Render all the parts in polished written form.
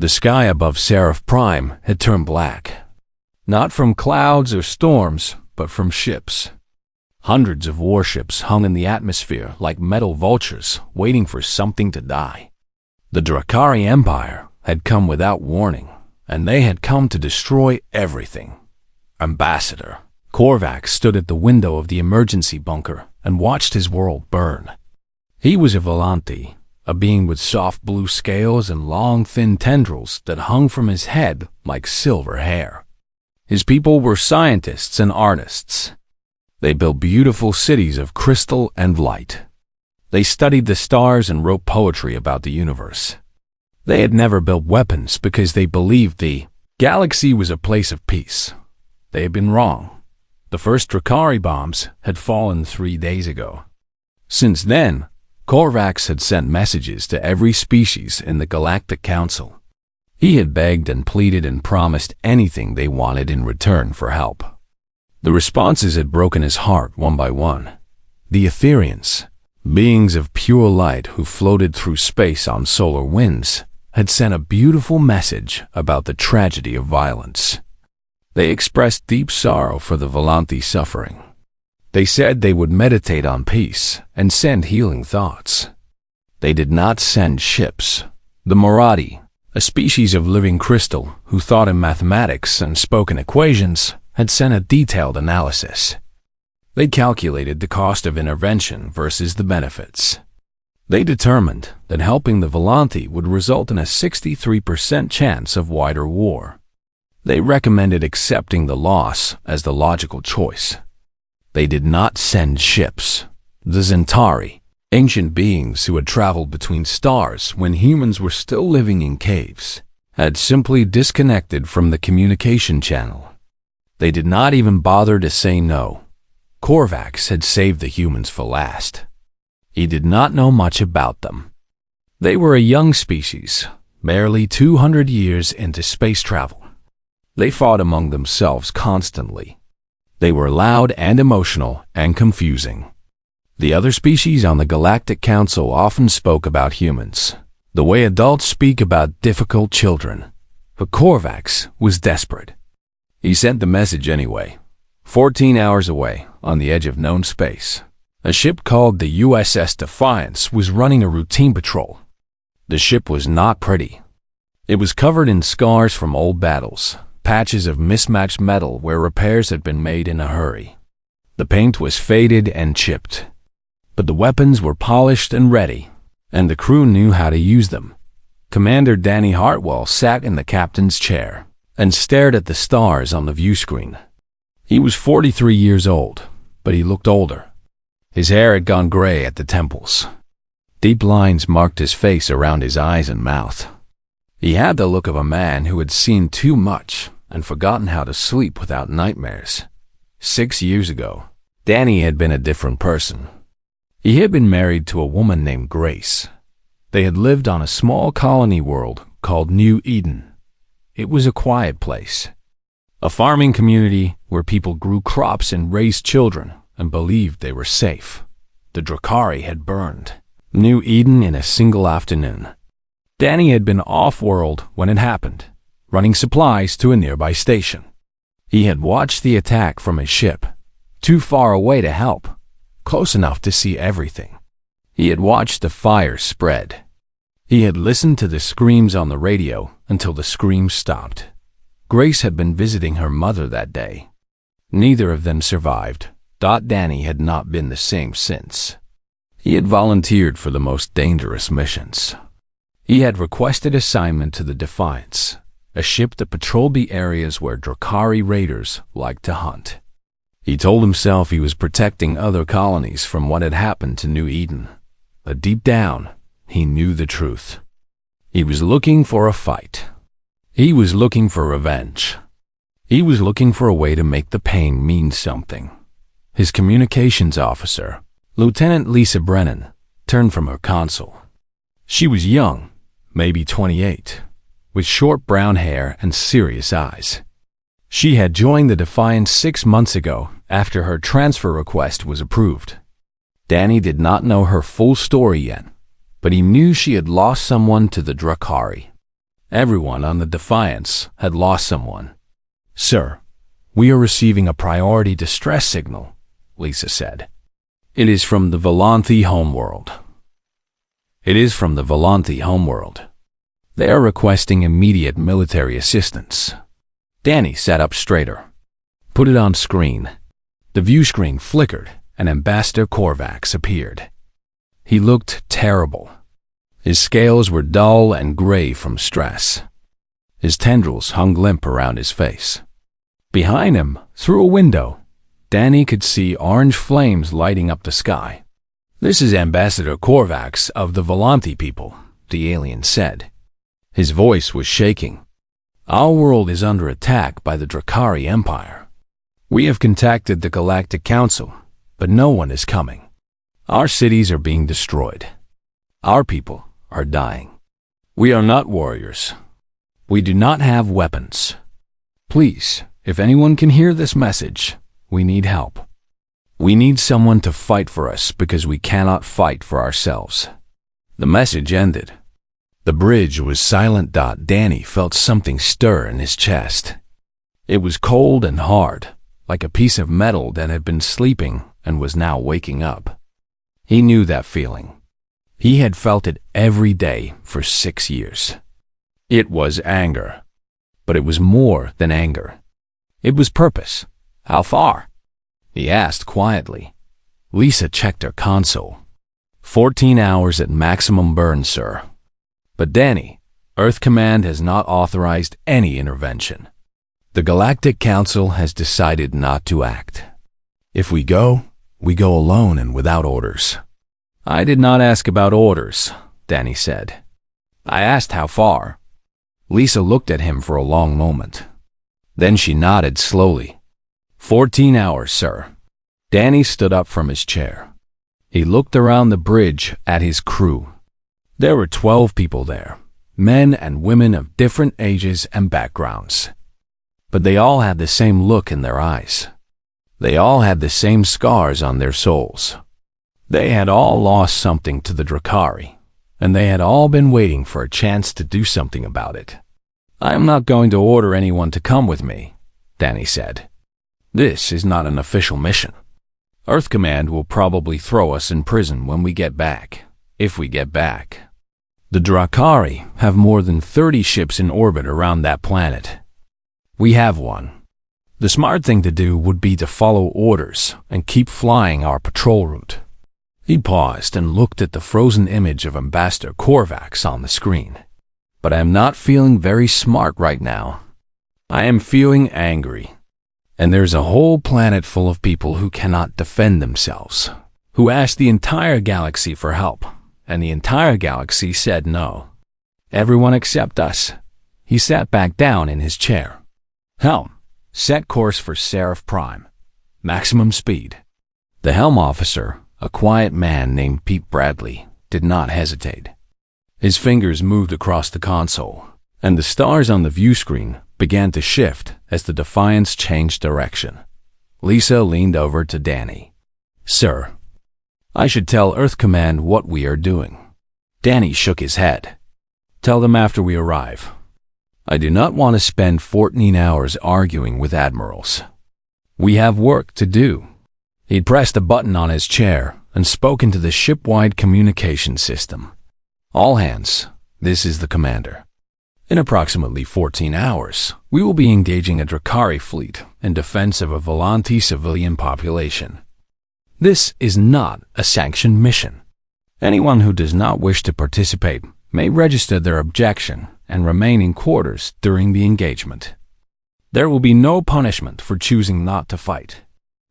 The sky above Seraph Prime had turned black. Not from clouds or storms, but from ships. Hundreds of warships hung in the atmosphere like metal vultures waiting for something to die. The Drakari Empire had come without warning, and they had come to destroy everything. Ambassador Korvax stood at the window of the emergency bunker and watched his world burn. He was a Volante, a being with soft blue scales and long thin tendrils that hung from his head like silver hair. His people were scientists and artists. They built beautiful cities of crystal and light. They studied the stars and wrote poetry about the universe. They had never built weapons because they believed the galaxy was a place of peace. They had been wrong. The first Drakari bombs had fallen 3 days ago. Since then, Korvax had sent messages to every species in the Galactic Council. He had begged and pleaded and promised anything they wanted in return for help. The responses had broken his heart one by one. The Etherians, beings of pure light who floated through space on solar winds, had sent a beautiful message about the tragedy of violence. They expressed deep sorrow for the Volante suffering. They said they would meditate on peace and send healing thoughts. They did not send ships. The Moradi, a species of living crystal who thought in mathematics and spoke in equations, had sent a detailed analysis. They calculated the cost of intervention versus the benefits. They determined that helping the Volante would result in a 63% chance of wider war. They recommended accepting the loss as the logical choice. They did not send ships. The Zentari, ancient beings who had traveled between stars when humans were still living in caves, had simply disconnected from the communication channel. They did not even bother to say no. Korvax had saved the humans for last. He did not know much about them. They were a young species, barely 200 years into space travel. They fought among themselves constantly. They were loud and emotional and confusing. The other species on the Galactic Council often spoke about humans, the way adults speak about difficult children. But Korvax was desperate. He sent the message anyway. 14 hours away, on the edge of known space, a ship called the USS Defiance was running a routine patrol. The ship was not pretty. It was covered in scars from old battles, patches of mismatched metal where repairs had been made in a hurry. The paint was faded and chipped, but the weapons were polished and ready, and the crew knew how to use them. Commander Danny Hartwell sat in the captain's chair and stared at the stars on the view screen. He was 43 years old, but he looked older. His hair had gone gray at the temples. Deep lines marked his face around his eyes and mouth. He had the look of a man who had seen too much and forgotten how to sleep without nightmares. 6 years ago, Danny had been a different person. He had been married to a woman named Grace. They had lived on a small colony world called New Eden. It was a quiet place, a farming community where people grew crops and raised children and believed they were safe. The Drakari had burned New Eden in a single afternoon. Danny had been off-world when it happened, running supplies to a nearby station. He had watched the attack from his ship, too far away to help, close enough to see everything. He had watched the fire spread. He had listened to the screams on the radio until the screams stopped. Grace had been visiting her mother that day. Neither of them survived. Danny had not been the same since. He had volunteered for the most dangerous missions. He had requested assignment to the Defiance, a ship that patrolled the areas where Drakari raiders liked to hunt. He told himself he was protecting other colonies from what had happened to New Eden, but deep down, he knew the truth. He was looking for a fight. He was looking for revenge. He was looking for a way to make the pain mean something. His communications officer, Lieutenant Lisa Brennan, turned from her console. She was young, maybe 28, with short brown hair and serious eyes. She had joined the Defiance 6 months ago after her transfer request was approved. Danny did not know her full story yet, but he knew she had lost someone to the Drakari. Everyone on the Defiance had lost someone. "Sir, we are receiving a priority distress signal," Lisa said. "It is from the Volanthi homeworld. They are requesting immediate military assistance." Danny sat up straighter. "Put it on screen." The view screen flickered, and Ambassador Korvax appeared. He looked terrible. His scales were dull and gray from stress. His tendrils hung limp around his face. Behind him, through a window, Danny could see orange flames lighting up the sky. "This is Ambassador Korvax of the Volanthi people," the alien said. His voice was shaking. "Our world is under attack by the Drakari Empire. We have contacted the Galactic Council, but no one is coming. Our cities are being destroyed. Our people are dying. We are not warriors. We do not have weapons. Please, if anyone can hear this message, we need help. We need someone to fight for us because we cannot fight for ourselves." The message ended. The bridge was silent. Danny felt something stir in his chest. It was cold and hard, like a piece of metal that had been sleeping and was now waking up. He knew that feeling. He had felt it every day for 6 years. It was anger. But it was more than anger. It was purpose. "How far?" he asked quietly. Lisa checked her console. 14 hours at maximum burn, sir. But Danny, Earth Command has not authorized any intervention. The Galactic Council has decided not to act. If we go alone and without orders. "I did not ask about orders," Danny said. "I asked how far." Lisa looked at him for a long moment. Then she nodded slowly. 14 hours, sir." Danny stood up from his chair. He looked around the bridge at his crew. There were 12 people there, men and women of different ages and backgrounds. But they all had the same look in their eyes. They all had the same scars on their souls. They had all lost something to the Drakari, and they had all been waiting for a chance to do something about it. "I am not going to order anyone to come with me," Danny said. "This is not an official mission. Earth Command will probably throw us in prison when we get back, if we get back. The Drakari have more than 30 ships in orbit around that planet. We have one. The smart thing to do would be to follow orders and keep flying our patrol route." He paused and looked at the frozen image of Ambassador Korvax on the screen. "But I am not feeling very smart right now. I am feeling angry. And there's a whole planet full of people who cannot defend themselves, who asked the entire galaxy for help, and the entire galaxy said no. Everyone except us." He sat back down in his chair. "Helm, set course for Seraph Prime. Maximum speed." The helm officer, a quiet man named Pete Bradley, did not hesitate. His fingers moved across the console, and the stars on the view screen began to shift as the Defiance changed direction. Lisa leaned over to Danny. "Sir, I should tell Earth Command what we are doing." Danny shook his head. "Tell them after we arrive. I do not want to spend 14 hours arguing with admirals. We have work to do." He'd pressed a button on his chair and spoke into the ship-wide communication system. "All hands, this is the commander. In approximately 14 hours, we will be engaging a Drakari fleet in defense of a Volanthi civilian population. This is not a sanctioned mission. Anyone who does not wish to participate may register their objection and remain in quarters during the engagement. There will be no punishment for choosing not to fight."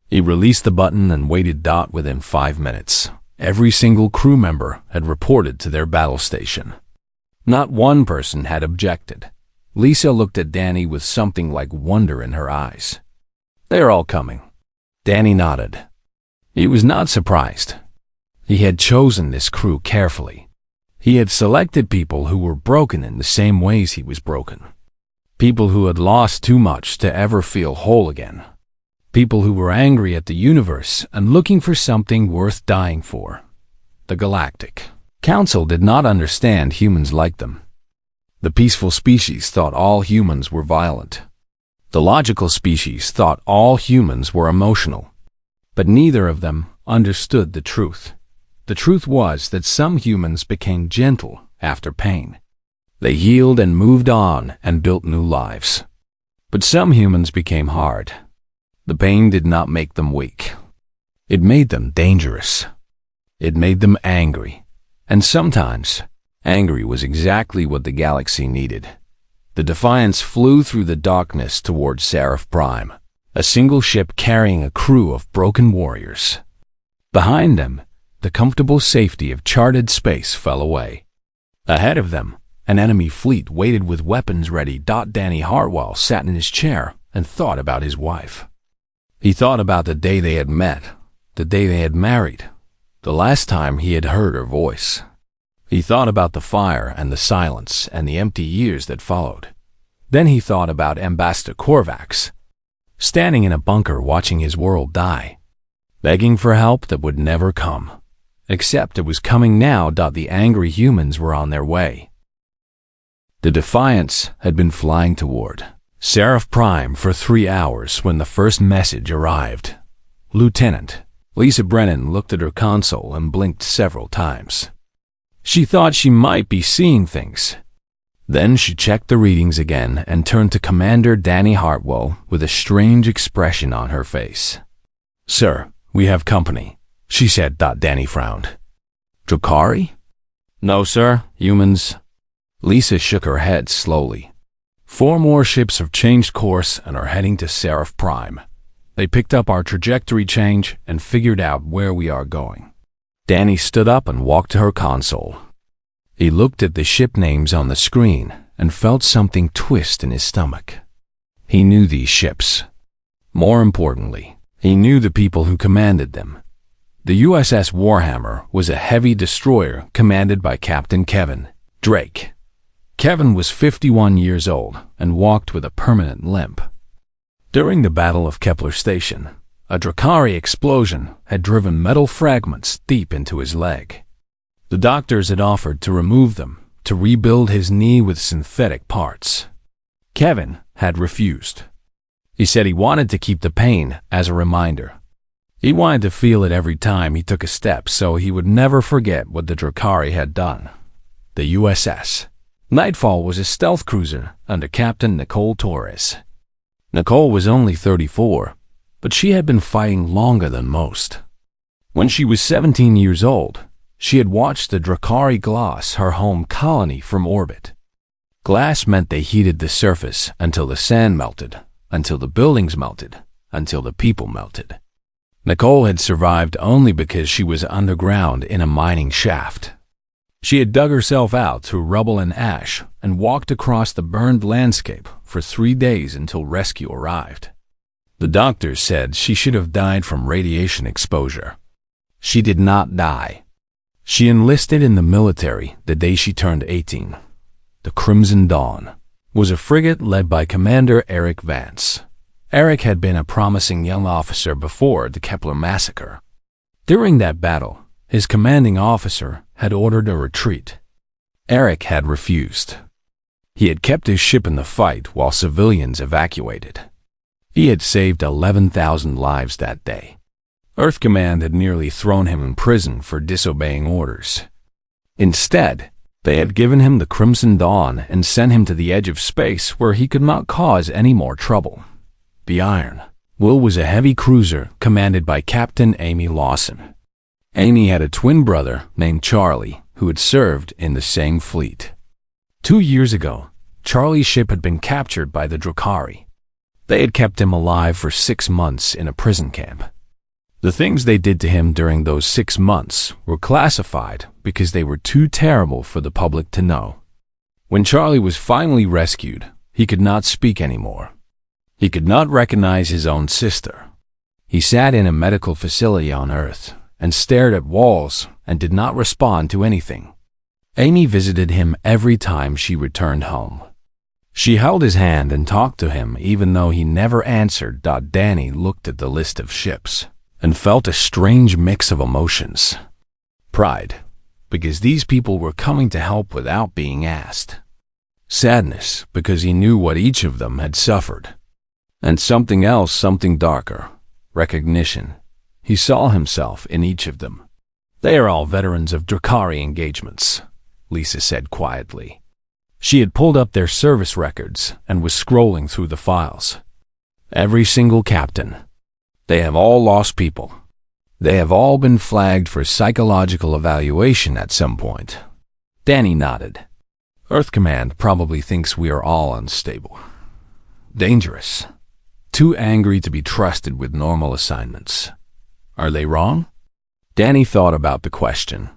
He released the button and waited. Within 5 minutes, every single crew member had reported to their battle station. Not one person had objected. Lisa looked at Danny with something like wonder in her eyes. "They are all coming." Danny nodded. He was not surprised. He had chosen this crew carefully. He had selected people who were broken in the same ways he was broken. People who had lost too much to ever feel whole again. People who were angry at the universe and looking for something worth dying for. The Galactic Council did not understand humans like them. The peaceful species thought all humans were violent. The logical species thought all humans were emotional. But neither of them understood the truth. The truth was that some humans became gentle after pain. They healed and moved on and built new lives. But some humans became hard. The pain did not make them weak. It made them dangerous. It made them angry. And sometimes, angry was exactly what the galaxy needed. The Defiance flew through the darkness toward Seraph Prime, a single ship carrying a crew of broken warriors. Behind them, the comfortable safety of charted space fell away. Ahead of them, an enemy fleet waited with weapons ready. Danny Hartwell sat in his chair and thought about his wife. He thought about the day they had met, the day they had married, the last time he had heard her voice. He thought about the fire and the silence and the empty years that followed. Then he thought about Ambassador Korvax, standing in a bunker watching his world die, begging for help that would never come. Except it was coming now. The angry humans were on their way. The Defiance had been flying toward Seraph Prime for 3 hours when the first message arrived. Lieutenant Lisa Brennan looked at her console and blinked several times. She thought she might be seeing things. Then she checked the readings again and turned to Commander Danny Hartwell with a strange expression on her face. "Sir, we have company," she said. Danny frowned. "Drakari?" "No, sir. Humans." Lisa shook her head slowly. 4 more ships have changed course and are heading to Seraph Prime. They picked up our trajectory change and figured out where we are going. Danny stood up and walked to her console. He looked at the ship names on the screen and felt something twist in his stomach. He knew these ships. More importantly, he knew the people who commanded them. The USS Warhammer was a heavy destroyer commanded by Captain Kevin Drake. Kevin was 51 years old and walked with a permanent limp. During the Battle of Kepler Station, a Drakari explosion had driven metal fragments deep into his leg. The doctors had offered to remove them, to rebuild his knee with synthetic parts. Kevin had refused. He said he wanted to keep the pain as a reminder. He wanted to feel it every time he took a step so he would never forget what the Drakari had done. The USS Nightfall was a stealth cruiser under Captain Nicole Torres. Nicole was only 34, but she had been fighting longer than most. When she was 17 years old, she had watched the Drakari glass her home colony from orbit. Glass meant they heated the surface until the sand melted, until the buildings melted, until the people melted. Nicole had survived only because she was underground in a mining shaft. She had dug herself out through rubble and ash and walked across the burned landscape for 3 days until rescue arrived. The doctors said she should have died from radiation exposure. She did not die. She enlisted in the military the day she turned 18. The Crimson Dawn was a frigate led by Commander Eric Vance. Eric had been a promising young officer before the Kepler massacre. During that battle, his commanding officer had ordered a retreat. Eric had refused. He had kept his ship in the fight while civilians evacuated. He had saved 11,000 lives that day. Earth Command had nearly thrown him in prison for disobeying orders. Instead, they had given him the Crimson Dawn and sent him to the edge of space where he could not cause any more trouble. The Iron Will was a heavy cruiser commanded by Captain Amy Lawson. Amy had a twin brother named Charlie who had served in the same fleet. 2 years ago, Charlie's ship had been captured by the Drakari. They had kept him alive for 6 months in a prison camp. The things they did to him during those 6 months were classified because they were too terrible for the public to know. When Charlie was finally rescued, he could not speak anymore. He could not recognize his own sister. He sat in a medical facility on Earth and stared at walls and did not respond to anything. Amy visited him every time she returned home. She held his hand and talked to him even though he never answered. Danny looked at the list of ships and felt a strange mix of emotions. Pride, because these people were coming to help without being asked. Sadness, because he knew what each of them had suffered. And something else, something darker. Recognition. He saw himself in each of them. "They are all veterans of Drakari engagements," Lisa said quietly. She had pulled up their service records and was scrolling through the files. Every single captain. They have all lost people. They have all been flagged for psychological evaluation at some point. Danny nodded. Earth Command probably thinks we are all unstable. Dangerous. Too angry to be trusted with normal assignments. Are they wrong? Danny thought about the question.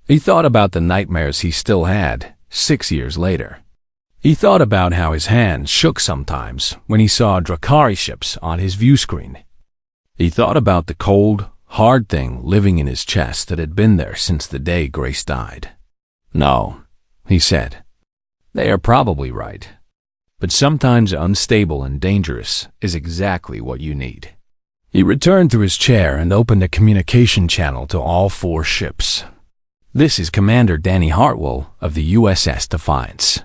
He thought about the nightmares he still had 6 years later. He thought about how his hands shook sometimes when he saw Drakari ships on his view screen. He thought about the cold, hard thing living in his chest that had been there since the day Grace died. "No," he said. "They are probably right. But sometimes unstable and dangerous is exactly what you need." He returned to his chair and opened a communication channel to all 4 ships. "This is Commander Danny Hartwell of the USS Defiance.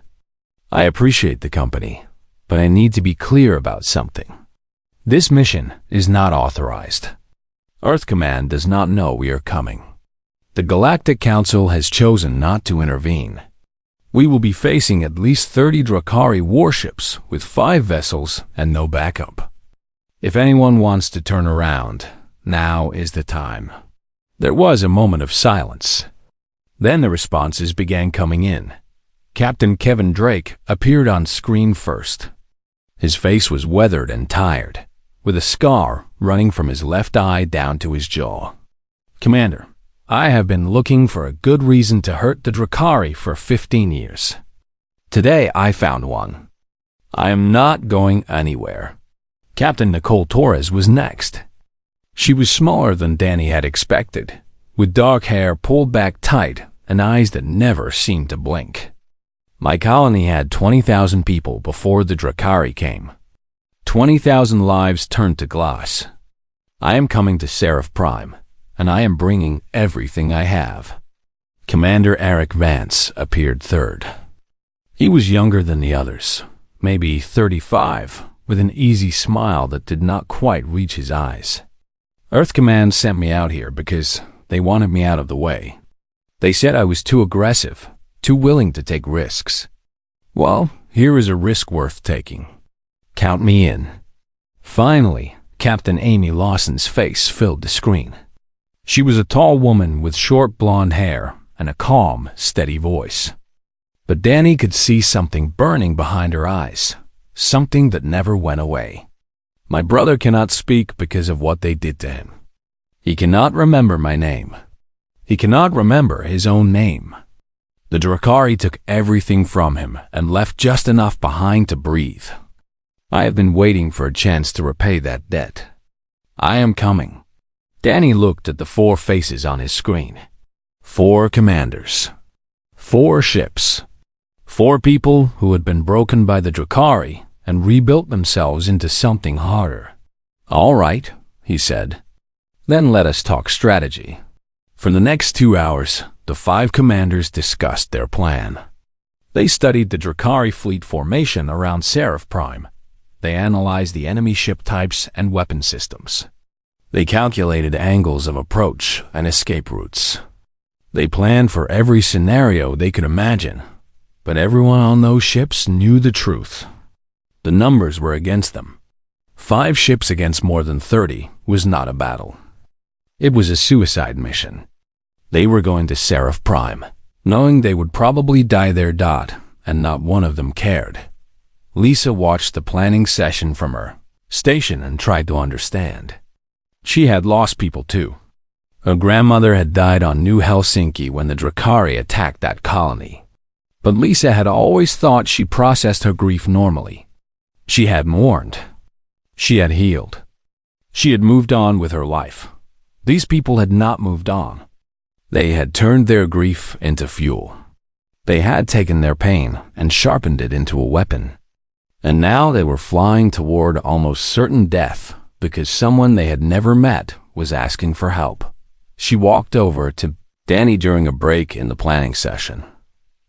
I appreciate the company, but I need to be clear about something. This mission is not authorized. Earth Command does not know we are coming. The Galactic Council has chosen not to intervene. We will be facing at least 30 Drakari warships with 5 vessels and no backup. If anyone wants to turn around, now is the time." There was a moment of silence. Then the responses began coming in. Captain Kevin Drake appeared on screen first. His face was weathered and tired, with a scar running from his left eye down to his jaw. "Commander, I have been looking for a good reason to hurt the Drakari for 15 years. Today I found one. I am not going anywhere." Captain Nicole Torres was next. She was smaller than Danny had expected, with dark hair pulled back tight and eyes that never seemed to blink. "My colony had 20,000 people before the Drakari came. 20,000 lives turned to glass. I am coming to Seraph Prime, and I am bringing everything I have." Commander Eric Vance appeared third. He was younger than the others, maybe 35, with an easy smile that did not quite reach his eyes. "Earth Command sent me out here because they wanted me out of the way. They said I was too aggressive, too willing to take risks. Well, here is a risk worth taking. Count me in." Finally, Captain Amy Lawson's face filled the screen. She was a tall woman with short blonde hair and a calm, steady voice. But Danny could see something burning behind her eyes, something that never went away. "My brother cannot speak because of what they did to him. He cannot remember my name. He cannot remember his own name. The Drakari took everything from him and left just enough behind to breathe. I have been waiting for a chance to repay that debt. I am coming." Danny looked at the 4 faces on his screen. 4 commanders. 4 ships. 4 people who had been broken by the Drakari and rebuilt themselves into something harder. "All right," he said. "Then let us talk strategy." For the next 2 hours, the 5 commanders discussed their plan. They studied the Drakari fleet formation around Seraph Prime. They analyzed the enemy ship types and weapon systems. They calculated angles of approach and escape routes. They planned for every scenario they could imagine, but everyone on those ships knew the truth. The numbers were against them. 5 ships against more than 30 was not a battle. It was a suicide mission. They were going to Seraph Prime, knowing they would probably die there, and not one of them cared. Lisa watched the planning session from her station and tried to understand. She had lost people too. Her grandmother had died on New Helsinki when the Drakari attacked that colony. But Lisa had always thought she processed her grief normally. She had mourned. She had healed. She had moved on with her life. These people had not moved on. They had turned their grief into fuel. They had taken their pain and sharpened it into a weapon. And now they were flying toward almost certain death because someone they had never met was asking for help. She walked over to Danny during a break in the planning session.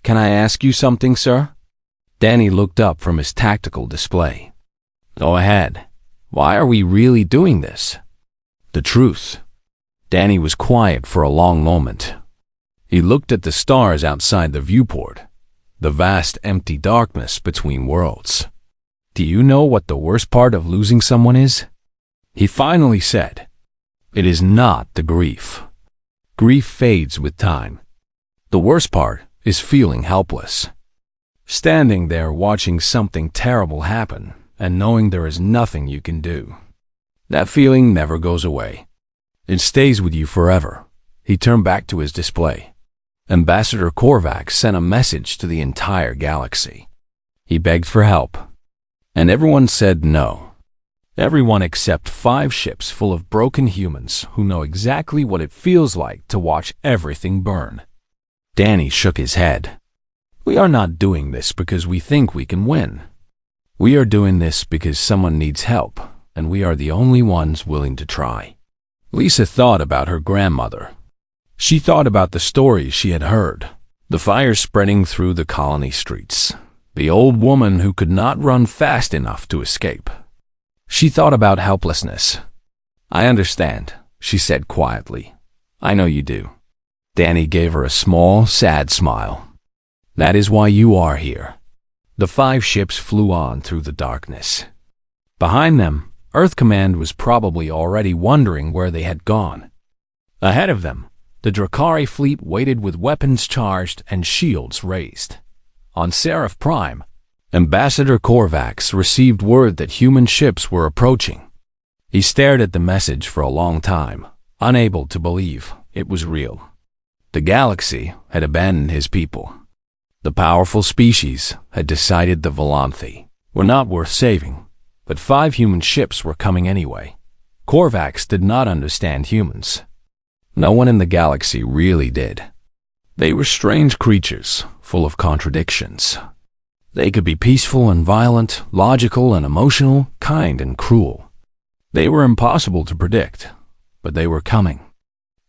"Can I ask you something, sir?" Danny looked up from his tactical display. Go ahead. Why are we really doing this? The truth. Danny was quiet for a long moment. He looked at the stars outside the viewport, the vast empty darkness between worlds. Do you know what the worst part of losing someone is? He finally said. It is not the grief. Grief fades with time. The worst part is feeling helpless. Standing there watching something terrible happen and knowing there is nothing you can do. That feeling never goes away. It stays with you forever. He turned back to his display. Ambassador Korvax sent a message to the entire galaxy. He begged for help, and everyone said no. Everyone except 5 ships full of broken humans who know exactly what it feels like to watch everything burn. Danny shook his head. We are not doing this because we think we can win. We are doing this because someone needs help, and we are the only ones willing to try. Lisa thought about her grandmother. She thought about the stories she had heard, the fire spreading through the colony streets, the old woman who could not run fast enough to escape. She thought about helplessness. I understand, she said quietly. I know you do. Danny gave her a small, sad smile. That is why you are here. The 5 ships flew on through the darkness. Behind them, Earth Command was probably already wondering where they had gone. Ahead of them, the Drakari fleet waited with weapons charged and shields raised. On Seraph Prime, Ambassador Korvax received word that human ships were approaching. He stared at the message for a long time, unable to believe it was real. The galaxy had abandoned his people. The powerful species had decided the Volanthi were not worth saving, but 5 human ships were coming anyway. Korvax did not understand humans. No one in the galaxy really did. They were strange creatures, full of contradictions. They could be peaceful and violent, logical and emotional, kind and cruel. They were impossible to predict, but they were coming.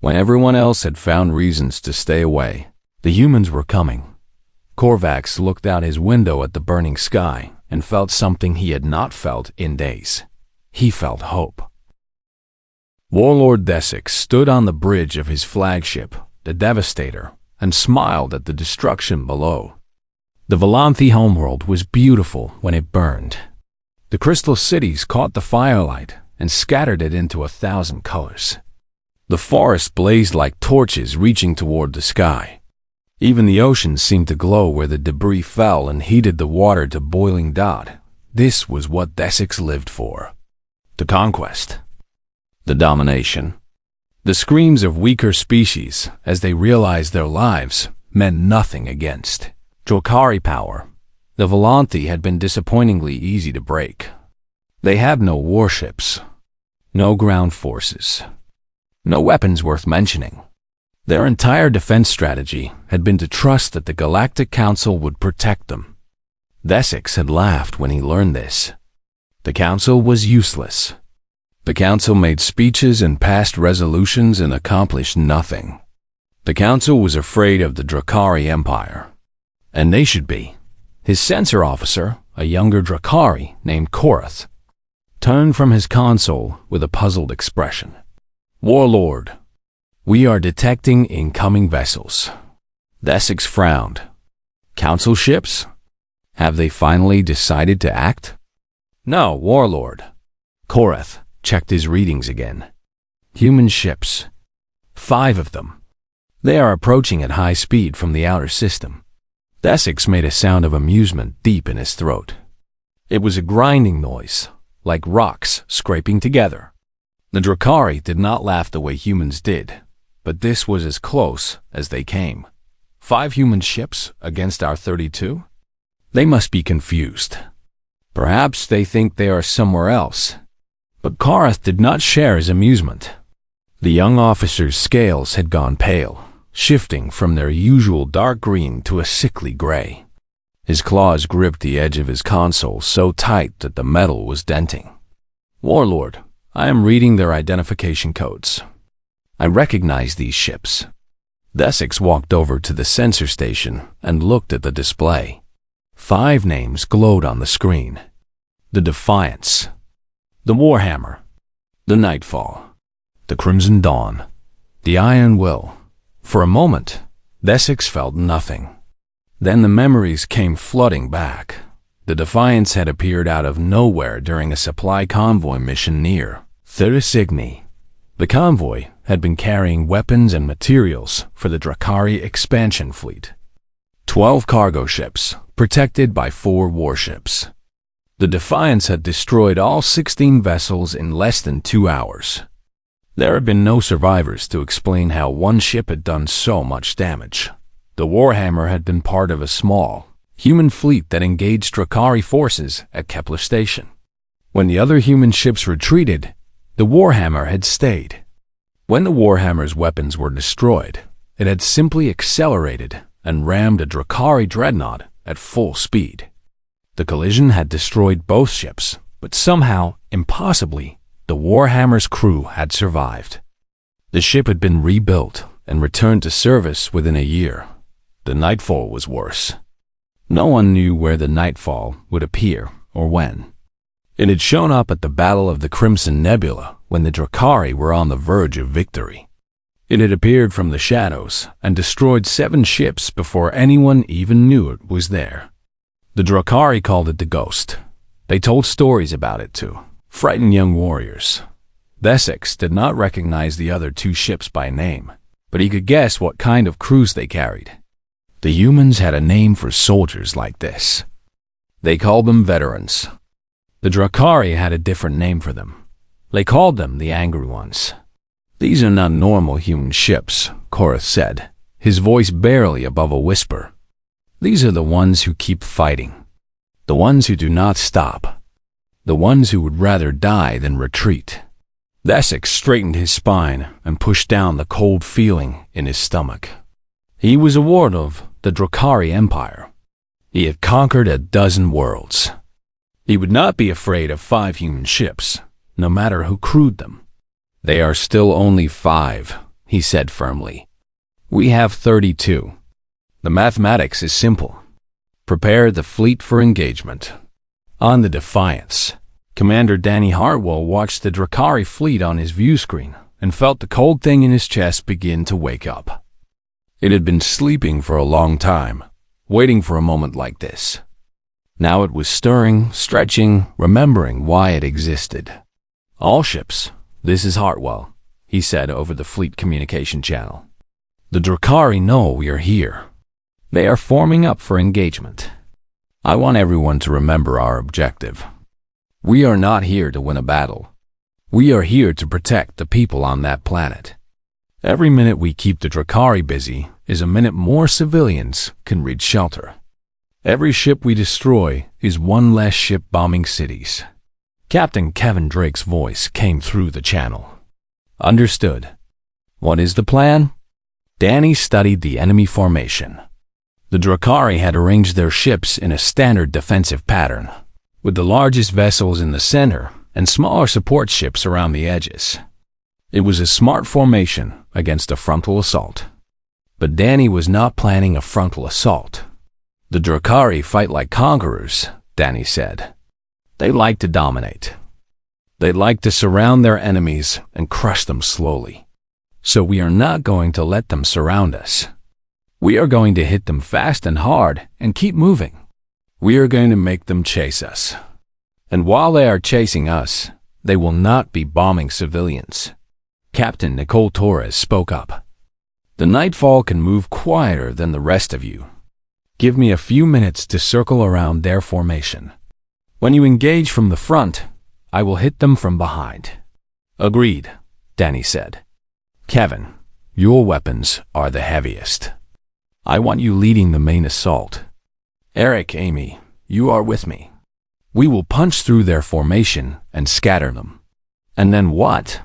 When everyone else had found reasons to stay away, the humans were coming. Korvax looked out his window at the burning sky and felt something he had not felt in days. He felt hope. Warlord Desix stood on the bridge of his flagship, the Devastator, and smiled at the destruction below. The Volanthi homeworld was beautiful when it burned. The crystal cities caught the firelight and scattered it into 1,000 colors. The forest blazed like torches reaching toward the sky. Even the oceans seemed to glow where the debris fell and heated the water to boiling dot. This was what Desix lived for. The conquest. The domination. The screams of weaker species as they realized their lives meant nothing against Drakari power. The Volanthi had been disappointingly easy to break. They had no warships, no ground forces, no weapons worth mentioning. Their entire defense strategy had been to trust that the Galactic Council would protect them. Desix had laughed when he learned this. The Council was useless. The Council made speeches and passed resolutions and accomplished nothing. The Council was afraid of the Drakari Empire. And they should be. His censor officer, a younger Drakari named Korath, turned from his console with a puzzled expression. Warlord, we are detecting incoming vessels. Desix frowned. Council ships? Have they finally decided to act? No, Warlord. Korath checked his readings again. Human ships. 5 of them. They are approaching at high speed from the outer system. Desix made a sound of amusement deep in his throat. It was a grinding noise, like rocks scraping together. The Drakari did not laugh the way humans did, but this was as close as they came. 5 human ships against our 32? They must be confused. Perhaps they think they are somewhere else. But Korath did not share his amusement. The young officer's scales had gone pale, shifting from their usual dark green to a sickly gray. His claws gripped the edge of his console so tight that the metal was denting. Warlord, I am reading their identification codes. I recognize these ships. Desix walked over to the sensor station and looked at the display. 5 names glowed on the screen: the Defiance, the Warhammer, the Nightfall, the Crimson Dawn, the Iron Will. For a moment, Essex felt nothing. Then the memories came flooding back. The Defiance had appeared out of nowhere during a supply convoy mission near Futuristic. The convoy had been carrying weapons and materials for the Drakari expansion fleet. 12 cargo ships, protected by 4 warships. The Defiance had destroyed all 16 vessels in less than 2 hours. There had been no survivors to explain how one ship had done so much damage. The Warhammer had been part of a small, human fleet that engaged Drakari forces at Kepler Station. When the other human ships retreated, the Warhammer had stayed. When the Warhammer's weapons were destroyed, it had simply accelerated and rammed a Drakari dreadnought at full speed. The collision had destroyed both ships, but somehow, impossibly, the Warhammer's crew had survived. The ship had been rebuilt and returned to service within a year. The Nightfall was worse. No one knew where the Nightfall would appear or when. It had shown up at the Battle of the Crimson Nebula when the Drakari were on the verge of victory. It had appeared from the shadows and destroyed 7 ships before anyone even knew it was there. The Drakari called it the Ghost. They told stories about it to frighten young warriors. Essex did not recognize the other 2 ships by name, but he could guess what kind of crews they carried. The humans had a name for soldiers like this. They called them veterans. The Drakari had a different name for them. They called them the Angry Ones. These are not normal human ships, Korath said, his voice barely above a whisper. These are the ones who keep fighting. The ones who do not stop. The ones who would rather die than retreat. Essex straightened his spine and pushed down the cold feeling in his stomach. He was a ward of the Drakari Empire. He had conquered a dozen worlds. He would not be afraid of 5 human ships, no matter who crewed them. They are still only 5, he said firmly. We have 32. The mathematics is simple. Prepare the fleet for engagement. On the Defiance, Commander Danny Hartwell watched the Drakari fleet on his view screen and felt the cold thing in his chest begin to wake up. It had been sleeping for a long time, waiting for a moment like this. Now it was stirring, stretching, remembering why it existed. All ships, this is Hartwell, he said over the fleet communication channel. The Drakari know we are here. They are forming up for engagement. I want everyone to remember our objective. We are not here to win a battle. We are here to protect the people on that planet. Every minute we keep the Drakari busy is a minute more civilians can reach shelter. Every ship we destroy is one less ship bombing cities. Captain Kevin Drake's voice came through the channel. Understood. What is the plan? Danny studied the enemy formation. The Drakari had arranged their ships in a standard defensive pattern, with the largest vessels in the center and smaller support ships around the edges. It was a smart formation against a frontal assault. But Danny was not planning a frontal assault. The Drakari fight like conquerors, Danny said. They like to dominate. They like to surround their enemies and crush them slowly. So we are not going to let them surround us. We are going to hit them fast and hard and keep moving. We are going to make them chase us. And while they are chasing us, they will not be bombing civilians. Captain Nicole Torres spoke up. The Nightfall can move quieter than the rest of you. Give me a few minutes to circle around their formation. When you engage from the front, I will hit them from behind. Agreed, Danny said. Kevin, your weapons are the heaviest. I want you leading the main assault. Eric, Amy, you are with me. We will punch through their formation and scatter them. And then what?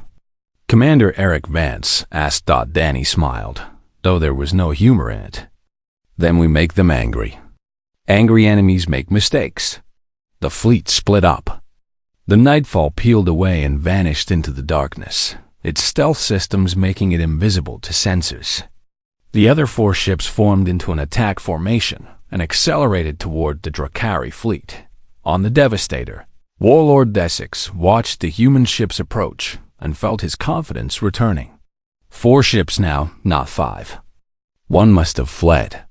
Commander Eric Vance asked. Danny smiled, though there was no humor in it. Then we make them angry. Angry enemies make mistakes. The fleet split up. The Nightfall peeled away and vanished into the darkness, its stealth systems making it invisible to sensors. The other 4 ships formed into an attack formation and accelerated toward the Drakari fleet. On the Devastator, Warlord Desix watched the human ships approach and felt his confidence returning. 4 ships now, not 5. One must have fled.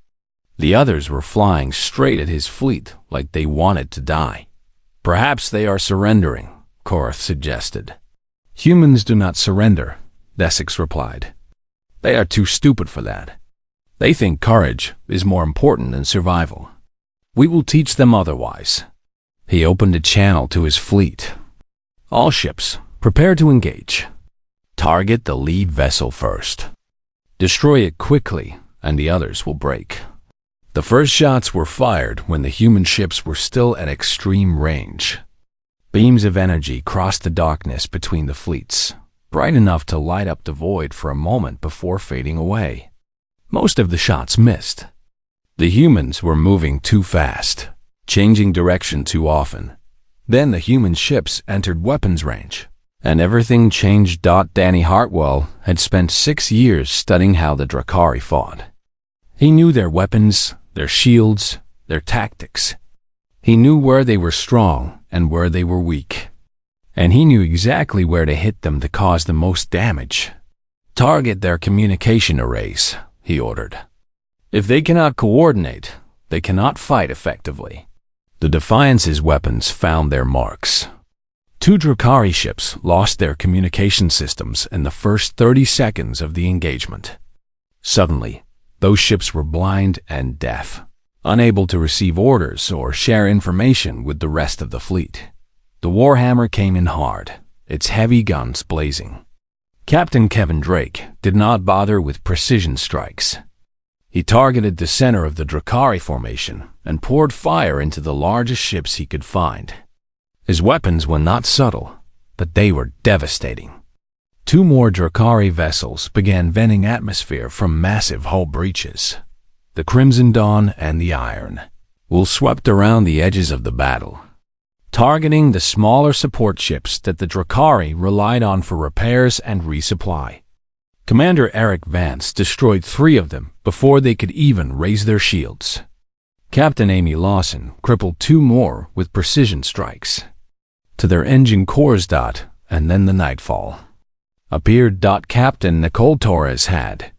The others were flying straight at his fleet like they wanted to die. Perhaps they are surrendering, Korath suggested. Humans do not surrender, Desix replied. They are too stupid for that. They think courage is more important than survival. We will teach them otherwise. He opened a channel to his fleet. All ships, prepare to engage. Target the lead vessel first. Destroy it quickly, and the others will break. The first shots were fired when the human ships were still at extreme range. Beams of energy crossed the darkness between the fleets, bright enough to light up the void for a moment before fading away. Most of the shots missed. The humans were moving too fast, changing direction too often. Then the human ships entered weapons range, and everything changed. Danny Hartwell had spent 6 years studying how the Drakari fought. He knew their weapons, their shields, their tactics. He knew where they were strong and where they were weak. And he knew exactly where to hit them to cause the most damage. Target their communication arrays, he ordered. If they cannot coordinate, they cannot fight effectively. The Defiance's weapons found their marks. 2 Drakari ships lost their communication systems in the first 30 seconds of the engagement. Suddenly, those ships were blind and deaf, unable to receive orders or share information with the rest of the fleet. The Warhammer came in hard, its heavy guns blazing. Captain Kevin Drake did not bother with precision strikes. He targeted the center of the Drakari formation and poured fire into the largest ships he could find. His weapons were not subtle, but they were devastating. 2 more Drakari vessels began venting atmosphere from massive hull breaches. The Crimson Dawn and the Iron Will swept around the edges of the battle, targeting the smaller support ships that the Drakari relied on for repairs and resupply. Commander Eric Vance destroyed 3 of them before they could even raise their shields. Captain Amy Lawson crippled 2 more with precision strikes. To their engine cores. And then the nightfall appeared. Captain Nicole Torres had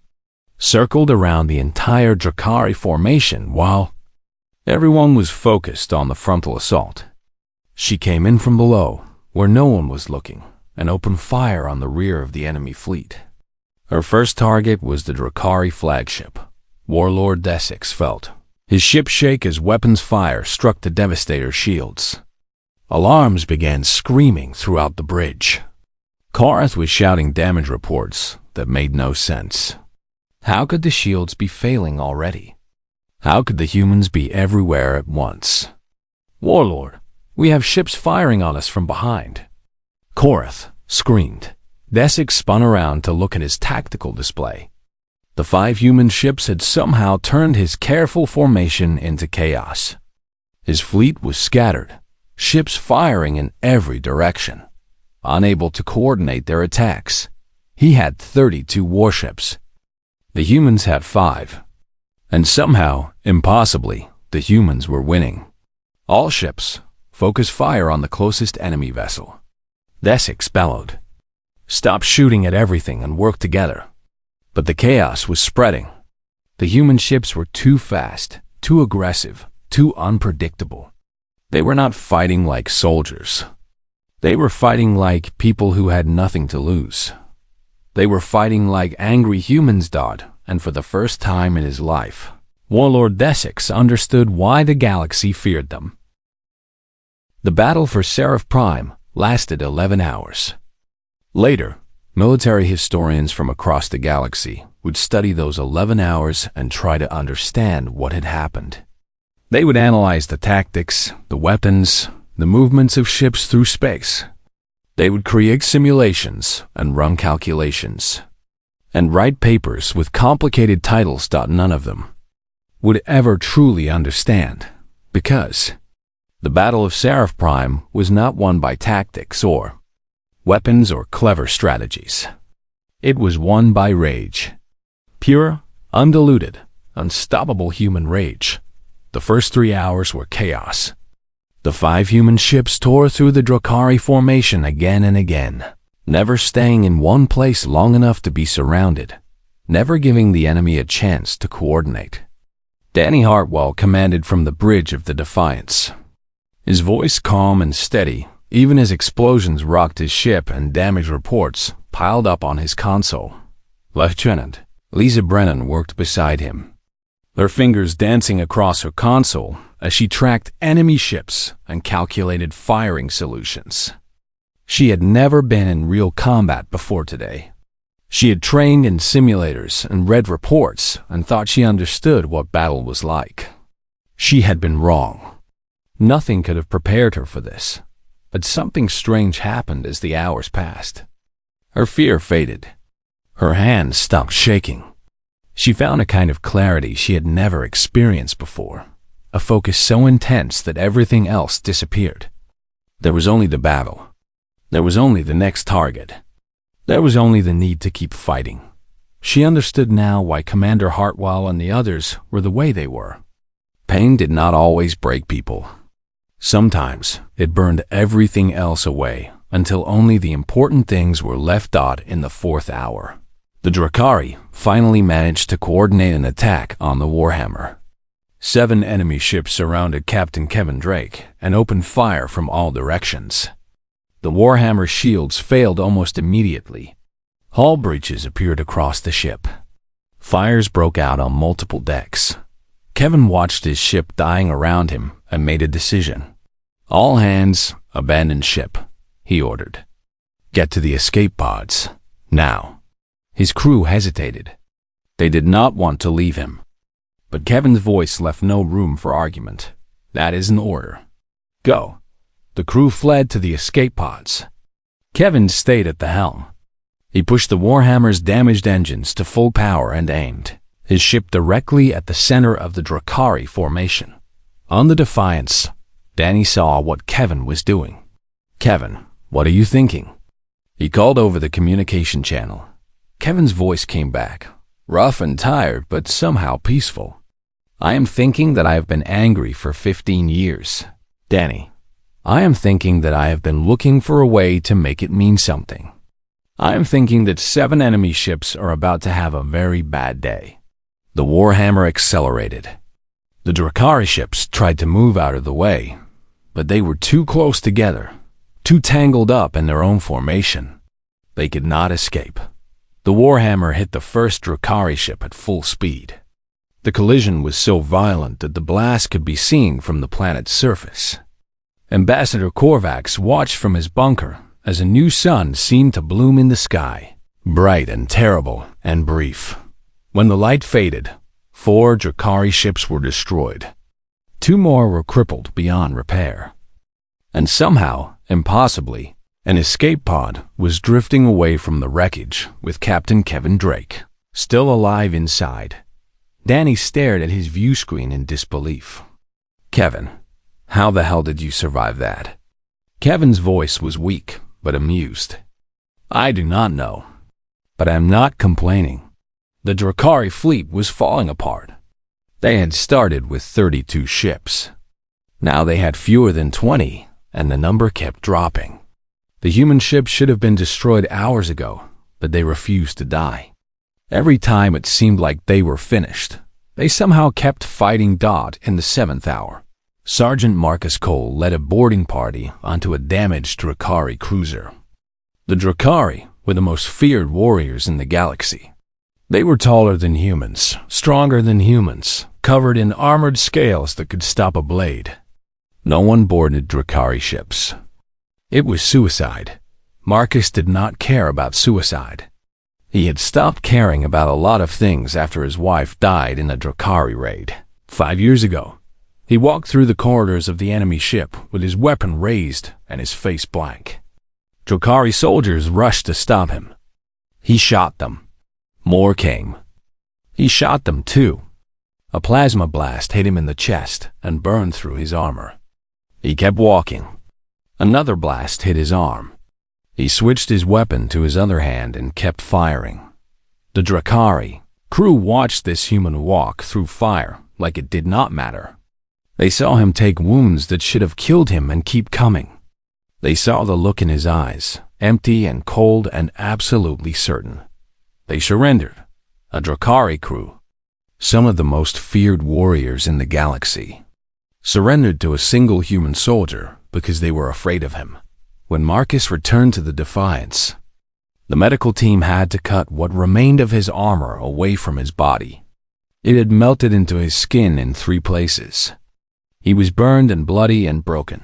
circled around the entire Drakari formation while everyone was focused on the frontal assault. She came in from below, where no one was looking, and opened fire on the rear of the enemy fleet. Her first target was the Drakari flagship. Warlord Desix felt his ship shake as weapons fire struck the Devastator's shields. Alarms began screaming throughout the bridge. Korath was shouting damage reports that made no sense. How could the shields be failing already? How could the humans be everywhere at once? Warlord, we have ships firing on us from behind. Korath screamed. Desix spun around to look at his tactical display. The 5 human ships had somehow turned his careful formation into chaos. His fleet was scattered, ships firing in every direction. Unable to coordinate their attacks, he had 32 warships. The humans had 5. And somehow, impossibly, the humans were winning. All ships, focus fire on the closest enemy vessel. Desix bellowed. Stop shooting at everything and work together. But the chaos was spreading. The human ships were too fast, too aggressive, too unpredictable. They were not fighting like soldiers. They were fighting like people who had nothing to lose. They were fighting like angry humans. And for the first time in his life, Warlord Desix understood why the galaxy feared them. The battle for Seraph Prime lasted 11 hours. Later, military historians from across the galaxy would study those 11 hours and try to understand what had happened. They would analyze the tactics, the weapons, the movements of ships through space. They would create simulations and run calculations, and write papers with complicated titles. None of them would ever truly understand, because the Battle of Seraph Prime was not won by tactics or weapons or clever strategies. It was won by rage. Pure, Undiluted, unstoppable human rage. The first 3 hours were chaos. The 5 human ships tore through the Drukhari formation again and again, never staying in one place long enough to be surrounded, never giving the enemy a chance to coordinate. Danny Hartwell commanded from the bridge of the Defiance. His voice calm and steady, even as explosions rocked his ship and damage reports piled up on his console. Lieutenant Lisa Brennan worked beside him, her fingers dancing across her console as she tracked enemy ships and calculated firing solutions. She had never been in real combat before today. She had trained in simulators and read reports and thought she understood what battle was like. She had been wrong. Nothing could have prepared her for this, but something strange happened as the hours passed. Her fear faded. Her hands stopped shaking. She found a kind of clarity she had never experienced before, a focus so intense that everything else disappeared. There was only the battle. There was only the next target. There was only the need to keep fighting. She understood now why Commander Hartwell and the others were the way they were. Pain did not always break people. Sometimes it burned everything else away until only the important things were left in the 4th hour. The Drukhari finally managed to coordinate an attack on the Warhammer. 7 enemy ships surrounded Captain Kevin Drake and opened fire from all directions. The Warhammer shields failed almost immediately. Hull breaches appeared across the ship. Fires broke out on multiple decks. Kevin watched his ship dying around him and made a decision. "All hands, abandon ship," he ordered. "Get to the escape pods, now." His crew hesitated. They did not want to leave him. But Kevin's voice left no room for argument. "That is an order. Go." The crew fled to the escape pods. Kevin stayed at the helm. He pushed the Warhammer's damaged engines to full power and aimed his ship directly at the center of the Drukhari formation. On the Defiance, Danny saw what Kevin was doing. "Kevin, what are you thinking?" He called over the communication channel. Kevin's voice came back, rough and tired, but somehow peaceful. "I am thinking that I have been angry for 15 years. Danny, I am thinking that I have been looking for a way to make it mean something. I am thinking that 7 enemy ships are about to have a very bad day." The Warhammer accelerated. The Drukhari ships tried to move out of the way, but they were too close together, too tangled up in their own formation. They could not escape. The Warhammer hit the first Drukhari ship at full speed. The collision was so violent that the blast could be seen from the planet's surface. Ambassador Korvax watched from his bunker as a new sun seemed to bloom in the sky, bright and terrible and brief. When the light faded, 4 Drukhari ships were destroyed. 2 more were crippled beyond repair. And somehow, impossibly, an escape pod was drifting away from the wreckage with Captain Kevin Drake still alive inside. Danny stared at his view screen in disbelief. "Kevin, how the hell did you survive that?" Kevin's voice was weak, but amused. "I do not know, but I am not complaining." The Drukhari fleet was falling apart. They had started with 32 ships. Now they had fewer than 20, and the number kept dropping. The human ships should have been destroyed hours ago, but they refused to die. Every time it seemed like they were finished, they somehow kept fighting in the 7th hour. Sergeant Marcus Cole led a boarding party onto a damaged Drukhari cruiser. The Drukhari were the most feared warriors in the galaxy. They were taller than humans, stronger than humans, covered in armored scales that could stop a blade. No one boarded Drukhari ships. It was suicide. Marcus did not care about suicide. He had stopped caring about a lot of things after his wife died in a Drukhari raid 5 years ago. He walked through the corridors of the enemy ship with his weapon raised and his face blank. Drukhari soldiers rushed to stop him. He shot them. More came. He shot them too. A plasma blast hit him in the chest and burned through his armor. He kept walking. Another blast hit his arm. He switched his weapon to his other hand and kept firing. The Drukhari Crew watched this human walk through fire like it did not matter. They saw him take wounds that should have killed him and keep coming. They saw the look in his eyes, empty and cold and absolutely certain. They surrendered. A Drakari crew, some of the most feared warriors in the galaxy, surrendered to a single human soldier because they were afraid of him. When Marcus returned to the Defiance, the medical team had to cut what remained of his armor away from his body. It had melted into his skin in 3 places. He was burned and bloody and broken,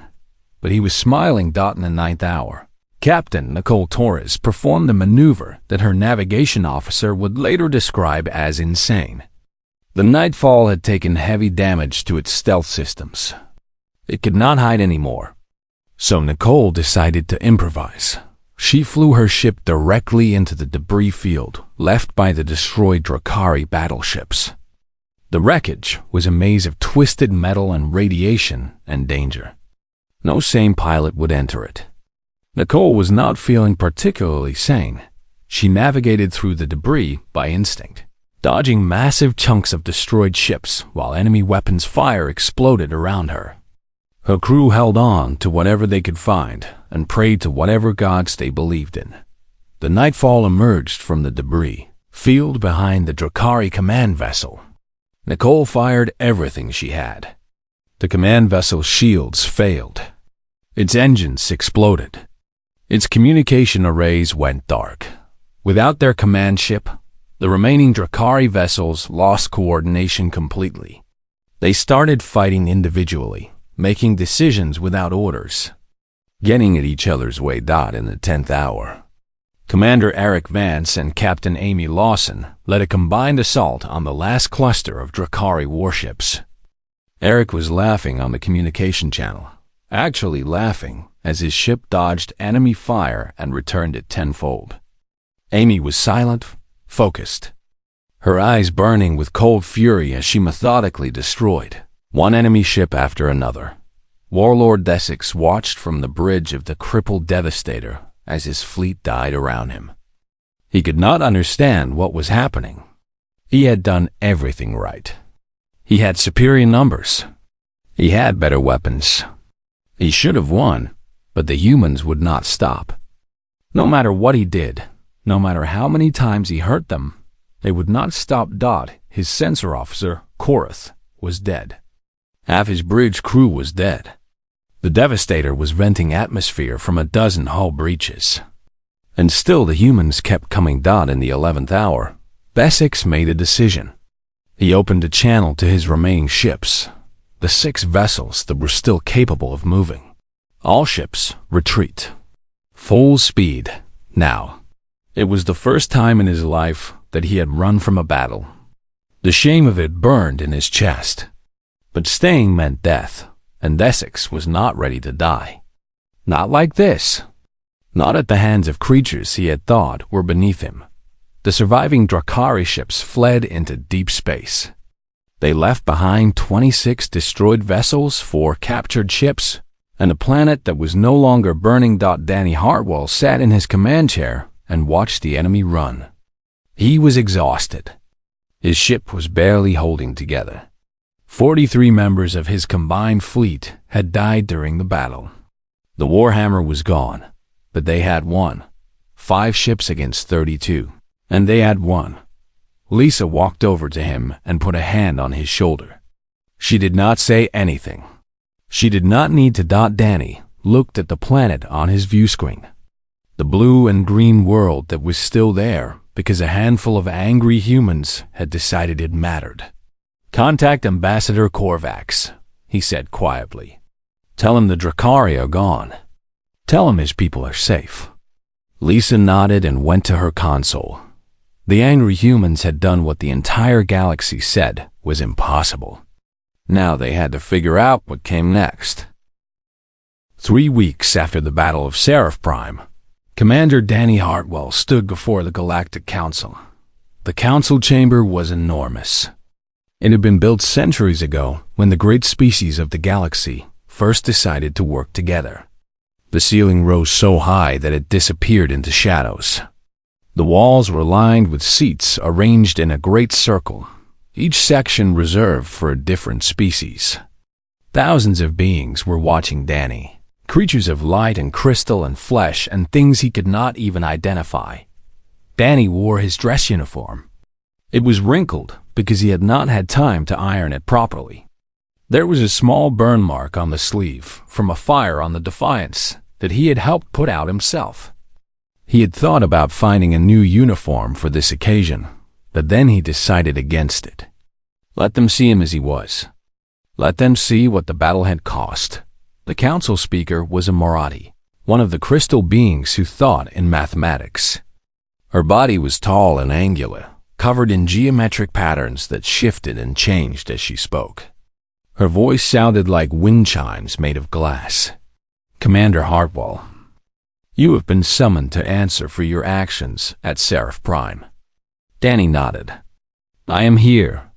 but he was smiling. In the 9th hour, Captain Nicole Torres performed a maneuver that her navigation officer would later describe as insane. The Nightfall had taken heavy damage to its stealth systems. It could not hide anymore. So Nicole decided to improvise. She flew her ship directly into the debris field left by the destroyed Drakari battleships. The wreckage was a maze of twisted metal and radiation and danger. No sane pilot would enter it. Nicole was not feeling particularly sane. She navigated through the debris by instinct, dodging massive chunks of destroyed ships while enemy weapons fire exploded around her. Her crew held on to whatever they could find and prayed to whatever gods they believed in. The Nightfall emerged from the debris field behind the Drakari command vessel. Nicole fired everything she had. The command vessel's shields failed. Its engines exploded. Its communication arrays went dark. Without their command ship, the remaining Drakari vessels lost coordination completely. They started fighting individually, making decisions without orders, getting at each other's way. In the 10th hour, Commander Eric Vance and Captain Amy Lawson led a combined assault on the last cluster of Drakari warships. Eric was laughing on the communication channel, actually laughing as his ship dodged enemy fire and returned it tenfold. Amy was silent, focused, her eyes burning with cold fury as she methodically destroyed one enemy ship after another. Warlord Desix watched from the bridge of the crippled Devastator as his fleet died around him. He could not understand what was happening. He had done everything right. He had superior numbers. He had better weapons. He should have won, but the humans would not stop. No matter what he did, no matter how many times he hurt them, they would not stop. His sensor officer, Korath, was dead. Half his bridge crew was dead. The Devastator was venting atmosphere from a dozen hull breaches. And still the humans kept coming. In the 11th hour, Desix made a decision. He opened a channel to his remaining ships, the 6 vessels that were still capable of moving. All ships, retreat. Full speed, now. It was the first time in his life that he had run from a battle. The shame of it burned in his chest. But staying meant death, and Desix was not ready to die. Not like this. Not at the hands of creatures he had thought were beneath him. The surviving Drakari ships fled into deep space. They left behind 26 destroyed vessels, 4 captured ships, and a planet that was no longer burning. Danny Hartwell sat in his command chair and watched the enemy run. He was exhausted. His ship was barely holding together. 43 members of his combined fleet had died during the battle. The Warhammer was gone, but they had won. 5 ships against 32, and they had won. Lisa walked over to him and put a hand on his shoulder. She did not say anything. She did not need to. Danny looked at the planet on his view screen. The blue and green world that was still there because a handful of angry humans had decided it mattered. "Contact Ambassador Korvax," he said quietly. "Tell him the Drakari are gone. Tell him his people are safe." Lisa nodded and went to her console. The angry humans had done what the entire galaxy said was impossible. Now they had to figure out what came next. 3 weeks after the Battle of Seraph Prime, Commander Danny Hartwell stood before the Galactic Council. The council chamber was enormous. It had been built centuries ago when the great species of the galaxy first decided to work together. The ceiling rose so high that it disappeared into shadows. The walls were lined with seats arranged in a great circle, each section reserved for a different species. Thousands of beings were watching Danny, creatures of light and crystal and flesh and things he could not even identify. Danny wore his dress uniform. It was wrinkled because he had not had time to iron it properly. There was a small burn mark on the sleeve from a fire on the Defiance that he had helped put out himself. He had thought about finding a new uniform for this occasion, but then he decided against it. Let them see him as he was. Let them see what the battle had cost. The council speaker was a Marathi, one of the crystal beings who thought in mathematics. Her body was tall and angular, covered in geometric patterns that shifted and changed as she spoke. Her voice sounded like wind chimes made of glass. Commander Hartwell, you have been summoned to answer for your actions at Seraph Prime. Danny nodded. I am here.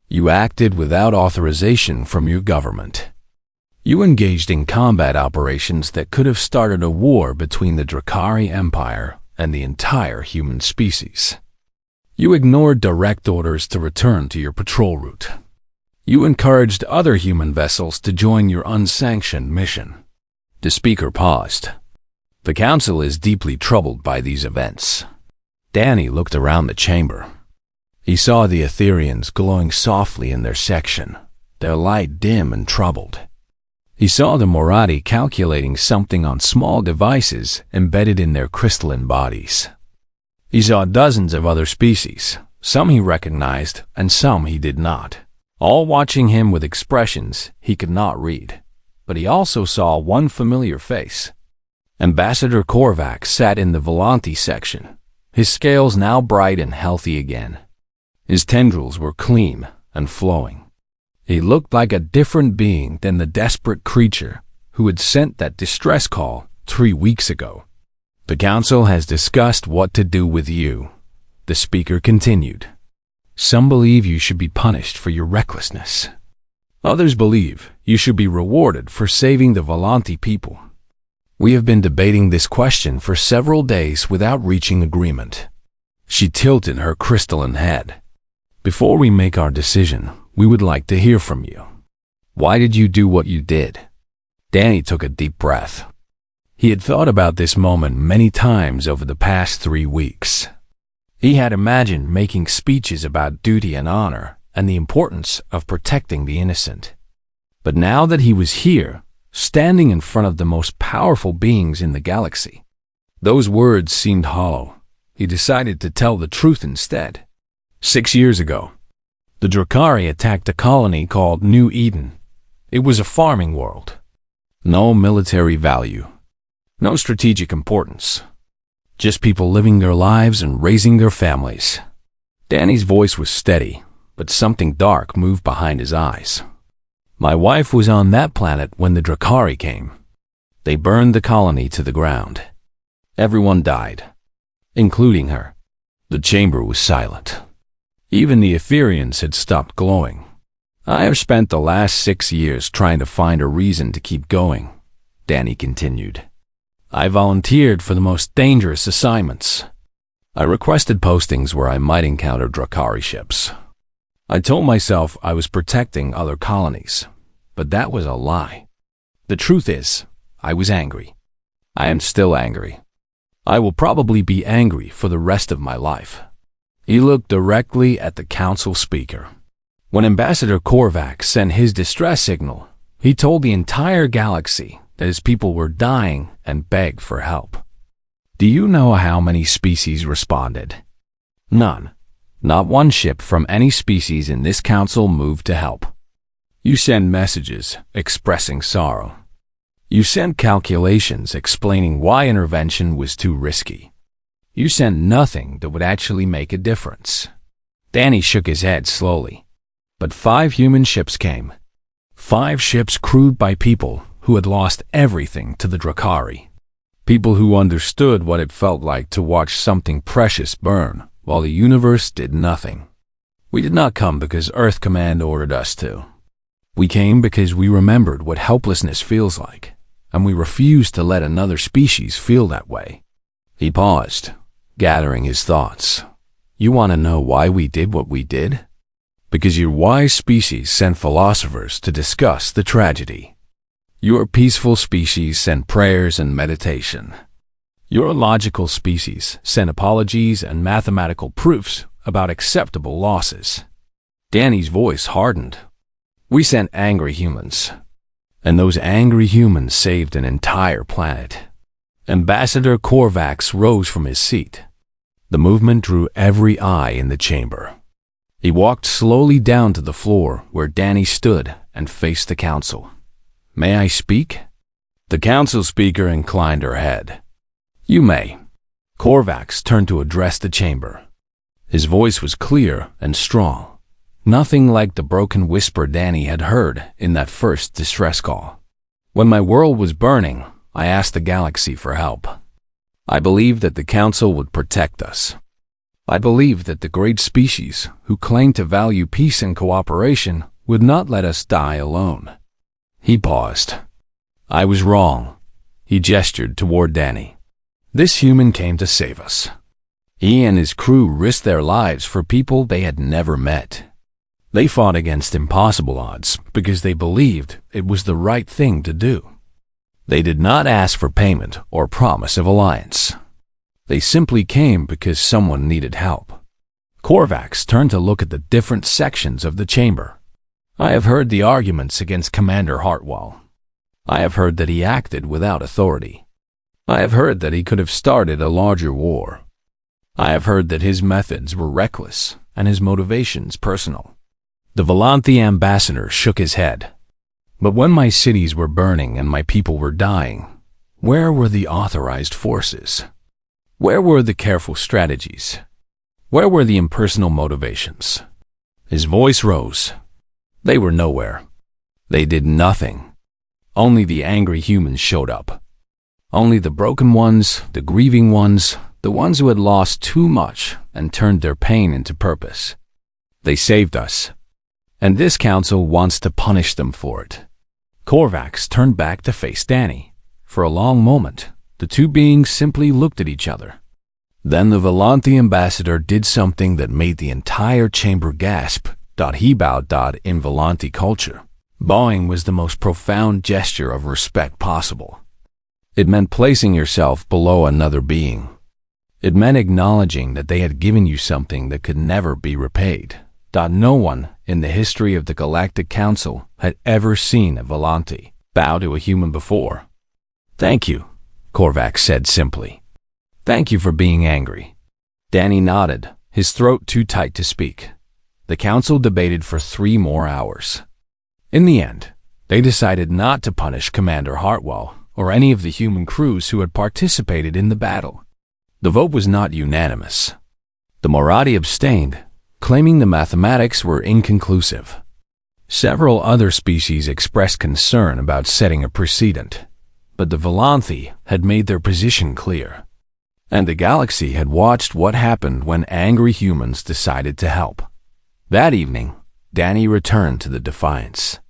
You acted without authorization from your government. You engaged in combat operations that could have started a war between the Drakari Empire and the entire human species. You ignored direct orders to return to your patrol route. You encouraged other human vessels to join your unsanctioned mission. The speaker paused. The council is deeply troubled by these events. Danny looked around the chamber. He saw the Etherians glowing softly in their section, their light dim and troubled. He saw the Marathi calculating something on small devices embedded in their crystalline bodies. He saw dozens of other species, some he recognized and some he did not, all watching him with expressions he could not read. But he also saw one familiar face. Ambassador Korvac sat in the Volanti section, his scales now bright and healthy again. His tendrils were clean and flowing. He looked like a different being than the desperate creature who had sent that distress call 3 weeks ago. The council has discussed what to do with you, the speaker continued. Some believe you should be punished for your recklessness. Others believe you should be rewarded for saving the Volanti people. We have been debating this question for several days without reaching agreement. She tilted her crystalline head. Before we make our decision, we would like to hear from you. Why did you do what you did? Danny took a deep breath. He had thought about this moment many times over the past 3 weeks. He had imagined making speeches about duty and honor and the importance of protecting the innocent. But now that he was here, standing in front of the most powerful beings in the galaxy, those words seemed hollow. He decided to tell the truth instead. 6 years ago, the Drakari attacked a colony called New Eden. It was a farming world. No military value. No strategic importance. Just people living their lives and raising their families. Danny's voice was steady, but something dark moved behind his eyes. My wife was on that planet when the Drakari came. They burned the colony to the ground. Everyone died, including her. The chamber was silent. Even the Etherians had stopped glowing. I have spent the last 6 years trying to find a reason to keep going, Danny continued. I volunteered for the most dangerous assignments. I requested postings where I might encounter Drakari ships. I told myself I was protecting other colonies, but that was a lie. The truth is, I was angry. I am still angry. I will probably be angry for the rest of my life. He looked directly at the council speaker. When Ambassador Korvac sent his distress signal, he told the entire galaxy that his people were dying and begged for help. Do you know how many species responded? None. Not one ship from any species in this council moved to help. You sent messages expressing sorrow. You sent calculations explaining why intervention was too risky. You sent nothing that would actually make a difference. Danny shook his head slowly. But 5 human ships came. 5 ships crewed by people who had lost everything to the Drakari. People who understood what it felt like to watch something precious burn while the universe did nothing. We did not come because Earth Command ordered us to. We came because we remembered what helplessness feels like, and we refused to let another species feel that way. He paused. gathering his thoughts. You want to know why we did what we did? Because your wise species sent philosophers to discuss the tragedy. Your peaceful species sent prayers and meditation. Your logical species sent apologies and mathematical proofs about acceptable losses. Danny's voice hardened. We sent angry humans. And those angry humans saved an entire planet. Ambassador Korvax rose from his seat. The movement drew every eye in the chamber. He walked slowly down to the floor where Danny stood and faced the council. May I speak? The council speaker inclined her head. You may. Korvax turned to address the chamber. His voice was clear and strong, nothing like the broken whisper Danny had heard in that first distress call. When my world was burning, I asked the galaxy for help. I believed that the council would protect us. I believed that the great species who claimed to value peace and cooperation would not let us die alone. He paused. I was wrong. He gestured toward Danny. This human came to save us. He and his crew risked their lives for people they had never met. They fought against impossible odds because they believed it was the right thing to do. They did not ask for payment or promise of alliance. They simply came because someone needed help. Korvax turned to look at the different sections of the chamber. I have heard the arguments against Commander Hartwell. I have heard that he acted without authority. I have heard that he could have started a larger war. I have heard that his methods were reckless and his motivations personal. The Volanthi ambassador shook his head. But when my cities were burning and my people were dying, where were the authorized forces? Where were the careful strategies? Where were the impersonal motivations? His voice rose. They were nowhere. They did nothing. Only the angry humans showed up. Only the broken ones, the grieving ones, the ones who had lost too much and turned their pain into purpose. They saved us. And this council wants to punish them for it. Korvax turned back to face Danny. For a long moment, the two beings simply looked at each other. Then the Volanthi ambassador did something that made the entire chamber gasp. He bowed. In Volanthi culture, bowing was the most profound gesture of respect possible. It meant placing yourself below another being. It meant acknowledging that they had given you something that could never be repaid. No one in the history of the Galactic Council had ever seen a Volanthi bow to a human before. Thank you, Korvax said simply. Thank you for being angry. Danny nodded, his throat too tight to speak. The council debated for 3 more hours. In the end, they decided not to punish Commander Hartwell or any of the human crews who had participated in the battle. The vote was not unanimous. The Moratti abstained, claiming the mathematics were inconclusive. Several other species expressed concern about setting a precedent, but the Volanthi had made their position clear. And the galaxy had watched what happened when angry humans decided to help. That evening, Danny returned to the Defiance.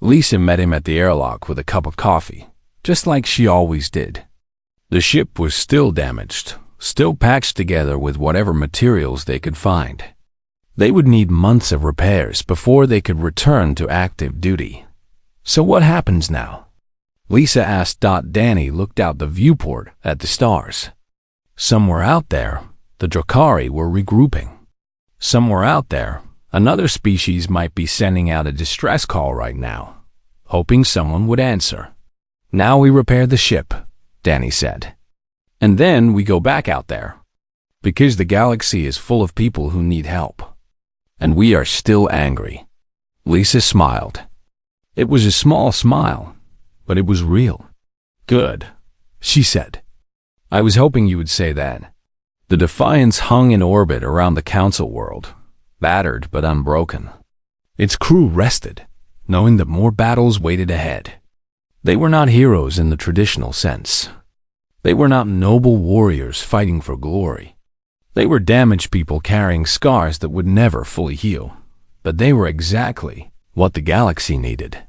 Lisa met him at the airlock with a cup of coffee, just like she always did. The ship was still damaged, still patched together with whatever materials they could find. They would need months of repairs before they could return to active duty. So what happens now? Lisa asked. Danny looked out the viewport at the stars. Somewhere out there, the Drakari were regrouping. Somewhere out there, another species might be sending out a distress call right now, hoping someone would answer. Now we repair the ship, Danny said. And then we go back out there. Because the galaxy is full of people who need help. And we are still angry. Lisa smiled. It was a small smile, but it was real. Good, she said. I was hoping you would say that. The Defiance hung in orbit around the Council world, battered but unbroken. Its crew rested, knowing that more battles waited ahead. They were not heroes in the traditional sense. They were not noble warriors fighting for glory. They were damaged people carrying scars that would never fully heal. But they were exactly what the galaxy needed.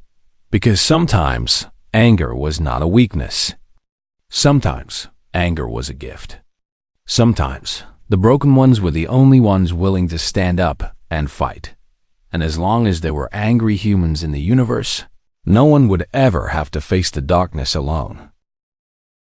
Because sometimes anger was not a weakness. Sometimes anger was a gift. Sometimes, the broken ones were the only ones willing to stand up and fight. And as long as there were angry humans in the universe, no one would ever have to face the darkness alone.